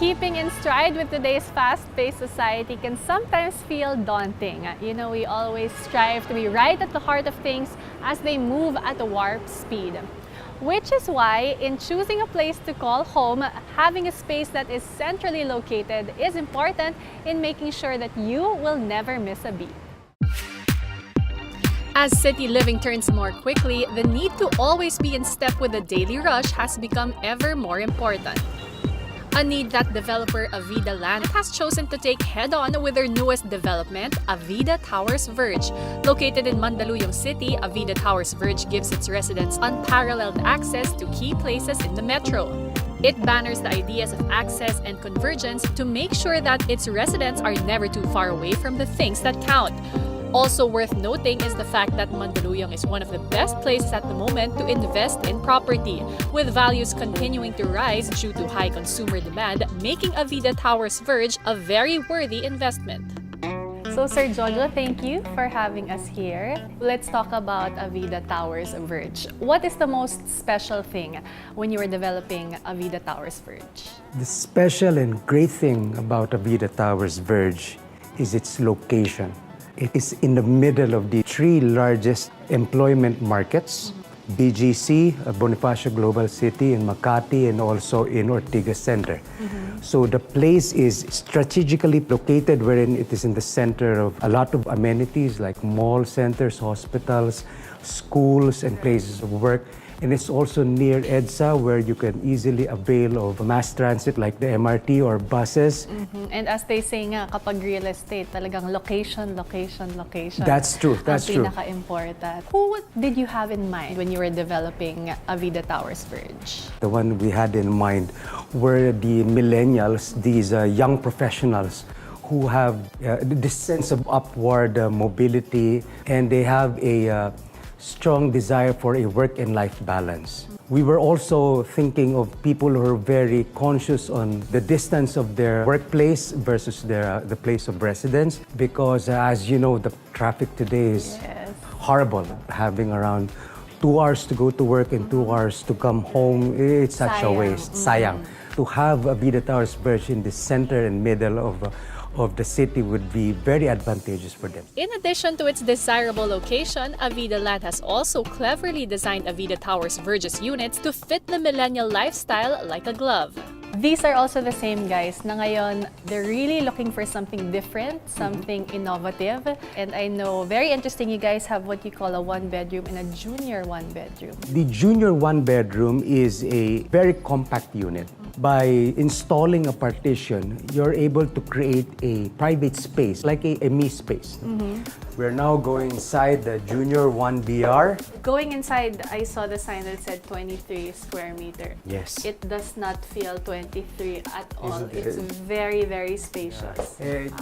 Keeping in stride with today's fast-paced society can sometimes feel daunting. You know, we always strive to be right at the heart of things as they move at a warp speed. Which is why, in choosing a place to call home, having a space that is centrally located is important in making sure that you will never miss a beat. As city living turns more quickly, the need to always be in step with the daily rush has become ever more important. A need that developer Avida Land has chosen to take head-on with their newest development, Avida Towers Verge. Located in Mandaluyong City, Avida Towers Verge gives its residents unparalleled access to key places in the metro. It banners the ideas of access and convergence to make sure that its residents are never too far away from the things that count. Also worth noting is the fact that Mandaluyong is one of the best places at the moment to invest in property, with values continuing to rise due to high consumer demand, making Avida Towers Verge a very worthy investment. So Sir Jojo, thank you for having us here. Let's talk about Avida Towers Verge. What is the most special thing when you were developing Avida Towers Verge? The special and great thing about Avida Towers Verge is its location. It is in the middle of the three largest employment markets, BGC, Bonifacio Global City, in Makati, and also in Ortigas Center. So the place is strategically located wherein it is in the center of a lot of amenities like mall centers, hospitals, schools, and places of work. And it's also near EDSA where you can easily avail of mass transit like the MRT or buses. And as they say nga, kapag real estate, talagang location. That's true, that's true. Ang pinaka-important. Who did you have in mind when you were developing Avida Towers Verge? The one we had in mind were the millennials, these young professionals who have this sense of upward mobility, and they have a strong desire for a work and life balance. We were also thinking of people who are very conscious on the distance of their workplace versus the place of residence, because as you know, the traffic today is horrible. Having around 2 hours to go to work and 2 hours to come home, it's such a waste. Sayang. To have Avida Towers Verge in the center and middle of the city would be very advantageous for them. In addition to its desirable location, Avida Land has also cleverly designed Avida Towers Verge's units to fit the millennial lifestyle like a glove. These are also the same guys na ngayon, they're really looking for something different, something innovative. And I know, very interesting, you guys have what you call a one-bedroom and a junior one-bedroom. The junior one-bedroom is a very compact unit. By installing a partition, you're able to create a private space, like a me space. We're now going inside the junior 1BR. Going inside, I saw the sign that said 23 square meter. Yes. It does not feel 23 at all. It's very, very spacious. Bedroom?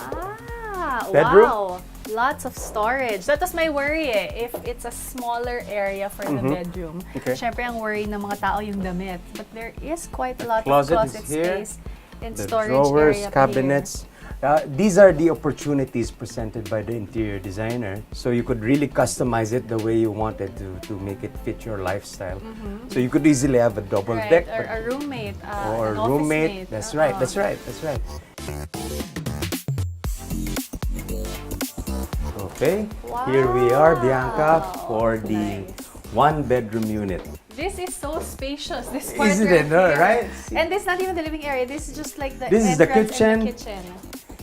Wow! Lots of storage. That was my worry if it's a smaller area for the bedroom. Syempre, ang worry ng mga tao yung damit. But there is quite a lot of closet space and storage drawers, area cabinets. These are the opportunities presented by the interior designer. So you could really customize it the way you wanted to make it fit your lifestyle. So you could easily have a double deck. Or a roommate. Or an a roommate. office mate. That's right, that's right, that's right. Okay, here we are, Bianca, for the one-bedroom unit. This is so spacious, this part. Isn't it, right? And this is not even the living area. This is just like the This is the entrance and the kitchen.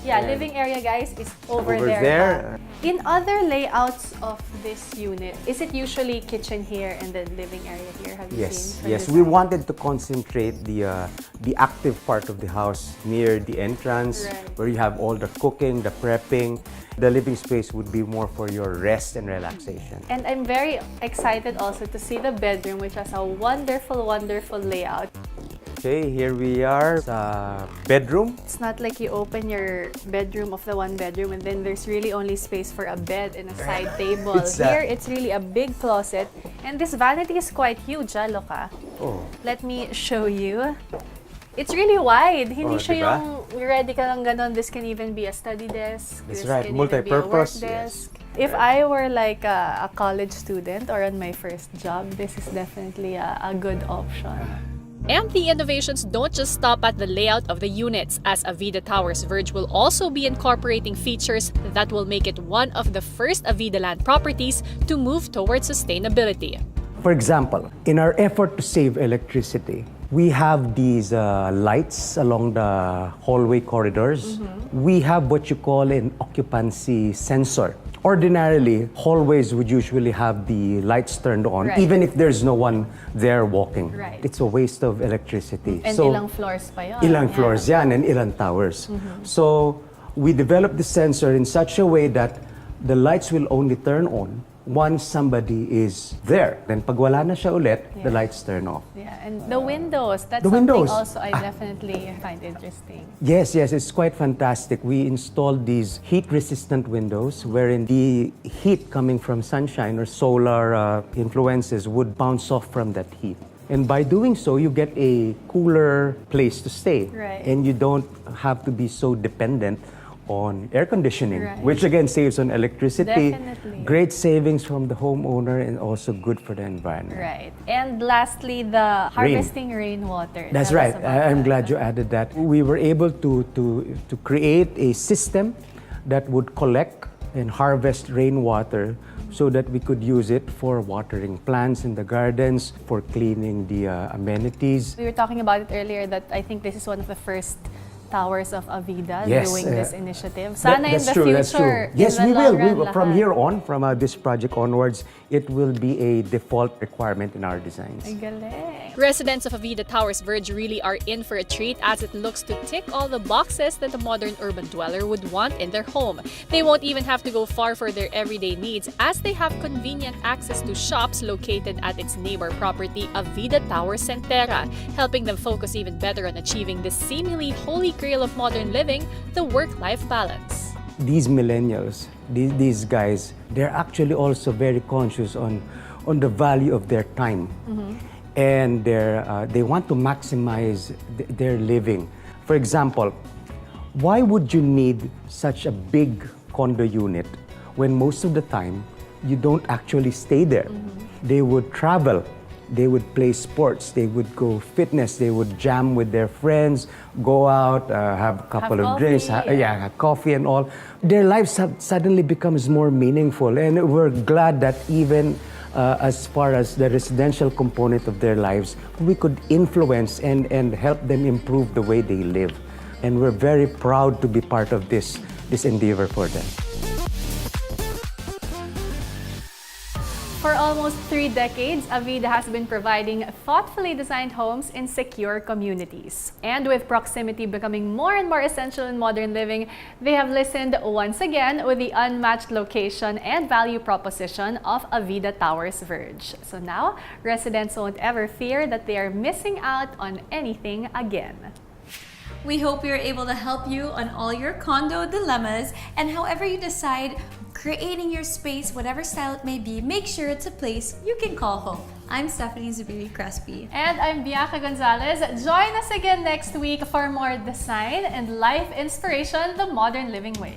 Yeah, living area, guys, is over there. In other layouts of this unit, is it usually kitchen here and then living area here? Have you seen? Yes. We wanted to concentrate the active part of the house near the entrance, where you have all the cooking, the prepping. The living space would be more for your rest and relaxation. And I'm very excited also to see the bedroom, which has a wonderful, wonderful layout. Okay, here we are sa bedroom. It's not like you open your bedroom of the one bedroom and then there's really only space for a bed and a side table. Here, it's really a big closet. And this vanity is quite huge, look. Let me show you. It's really wide. Hindi siya yung ready ka lang ganon. This can even be a study desk. That's this right, can multi-purpose. Even be a work desk. If I were like a college student or on my first job, this is definitely a good option. And the innovations don't just stop at the layout of the units, as Avida Towers Verge will also be incorporating features that will make it one of the first Avida land properties to move towards sustainability. For example, in our effort to save electricity, we have these lights along the hallway corridors. We have what you call an occupancy sensor. Ordinarily, hallways would usually have the lights turned on, Right. even if there's no one there walking. Right. It's a waste of electricity. And ilang floors pa yun. Ilang Yeah. floors yan and ilang towers. So we developed the sensor in such a way that the lights will only turn on once somebody is there. Then pag wala na siya ulit, the Yeah. lights turn off. Yeah, and the windows, that's The something windows. also I definitely find interesting. Yes, it's quite fantastic. We installed these heat-resistant windows wherein the heat coming from sunshine or solar influences would bounce off from that heat. And by doing so, you get a cooler place to stay. Right. And you don't have to be so dependent on air conditioning, Right. which again saves on electricity. Definitely. Great savings from the homeowner and also good for the environment. Right. And lastly, the harvesting rainwater. That's Tell us right. about I'm that. glad you added that. We were able to create a system that would collect and harvest rainwater so that we could use it for watering plants in the gardens, for cleaning the amenities. We were talking about it earlier that I think this is one of the first towers of Avida Yes, doing this initiative. That- Sana in that's the true, future, that's true. Yes, in we the will. long run, From lahat. here on, from this project onwards, it will be a default requirement in our designs. Ang galing. Residents of Avida Towers Verge really are in for a treat as it looks to tick all the boxes that a modern urban dweller would want in their home. They won't even have to go far for their everyday needs as they have convenient access to shops located at its neighbor property, Avida Towers Centera, helping them focus even better on achieving the seemingly holy grail of modern living, the work-life balance. These millennials, these guys, they're actually also very conscious on the value of their time. And they want to maximize their living. For example, why would you need such a big condo unit when most of the time you don't actually stay there? They would travel. They would play sports, they would go fitness, they would jam with their friends, go out, have a couple of drinks, coffee. have coffee and all. Their lives suddenly becomes more meaningful, and we're glad that even as far as the residential component of their lives, we could influence and help them improve the way they live. And we're very proud to be part of this endeavor for them. For almost 3 decades, Avida has been providing thoughtfully designed homes in secure communities. And with proximity becoming more and more essential in modern living, they have listened once again with the unmatched location and value proposition of Avida Towers Verge. So now, residents won't ever fear that they are missing out on anything again. We hope we were able to help you on all your condo dilemmas, and however you decide creating your space, whatever style it may be, make sure it's a place you can call home. I'm Stephanie Zubiri Crespi. And I'm Bianca Gonzalez. Join us again next week for more design and life inspiration the modern living way.